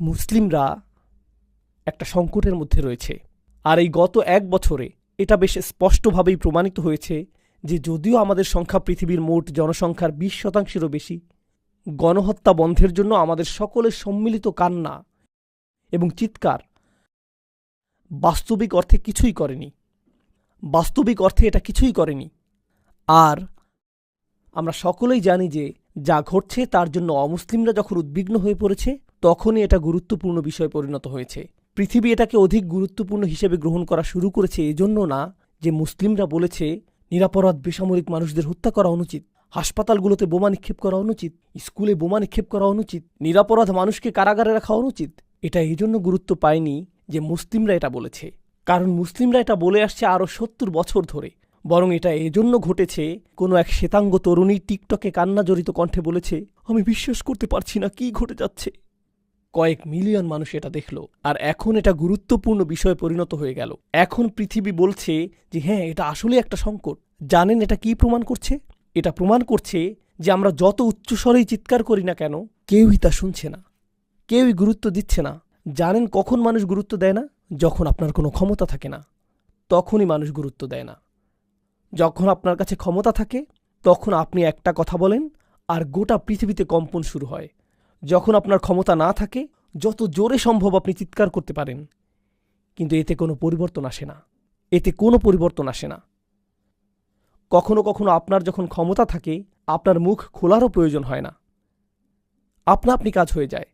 মুসলিমরা একটা সংকটের মধ্যে রয়েছে। আর এই গত ১ বছরে এটা বেশ স্পষ্টভাবেই প্রমাণিত হয়েছে যে যদিও আমাদের সংখ্যা পৃথিবীর মোট জনসংখ্যার ২০%-এরও বেশি, গণহত্যা বন্ধের জন্য আমাদের সকলের সম্মিলিত কান্না এবং চিৎকার বাস্তবিক অর্থে কিছুই করেনি। বাস্তবিক অর্থে এটা কিছুই করেনি। আর আমরা সকলেই জানি যে যা ঘটছে তার জন্য অমুসলিমরা যখন উদ্বিগ্ন হয়ে পড়েছে, তখনই এটা গুরুত্বপূর্ণ বিষয়ে পরিণত হয়েছে। পৃথিবী এটাকে অধিক গুরুত্বপূর্ণ হিসেবে গ্রহণ করা শুরু করেছে এজন্য না যে মুসলিমরা বলেছে নিরাপরাধ বেসামরিক মানুষদের হত্যা করা অনুচিত, হাসপাতালগুলোতে বোমা নিক্ষেপ করা অনুচিত, স্কুলে বোমা নিক্ষেপ করা অনুচিত, নিরাপরাধ মানুষকে কারাগারে রাখা অনুচিত। এটা এই জন্য গুরুত্ব পায়নি যে মুসলিমরা এটা বলেছে, কারণ মুসলিমরা এটা বলে আসছে আরও ৭০ বছর ধরে। বরং এটা এজন্য ঘটেছে কোনো এক শ্বেতাঙ্গ তরুণী টিকটকে কান্নাজড়িত কণ্ঠে বলেছে, আমি বিশ্বাস করতে পারছি না কি ঘটে যাচ্ছে। কয়েক মিলিয়ন মানুষ এটা দেখল, আর এখন এটা গুরুত্বপূর্ণ বিষয়ে পরিণত হয়ে গেল। এখন পৃথিবী বলছে যে হ্যাঁ, এটা আসলে একটা সংকট। জানেন এটা কি প্রমাণ করছে? এটা প্রমাণ করছে যে আমরা যত উচ্চস্বরেই চিৎকার করি না কেন, কেউই তা শুনছে না, কেউই গুরুত্ব দিচ্ছে না। জানেন কখন মানুষ গুরুত্ব দেয় না? যখন আপনার কোনো ক্ষমতা থাকে না, তখনই মানুষ গুরুত্ব দেয় না। যখন আপনার কাছে ক্ষমতা থাকে, তখন আপনি একটা কথা বলেন আর গোটা পৃথিবীতে কম্পন শুরু হয়। যখন আপনার ক্ষমতা না থাকে, যত জোরে সম্ভব আপনি চিৎকার করতে পারেন, কিন্তু এতে কোনো পরিবর্তন আসে না। এতে কোনো পরিবর্তন আসে না। কখনো কখনো আপনার যখন ক্ষমতা থাকে, আপনার মুখ খোলারও প্রয়োজন হয় না, আপনা আপনি কাজ হয়ে যায়।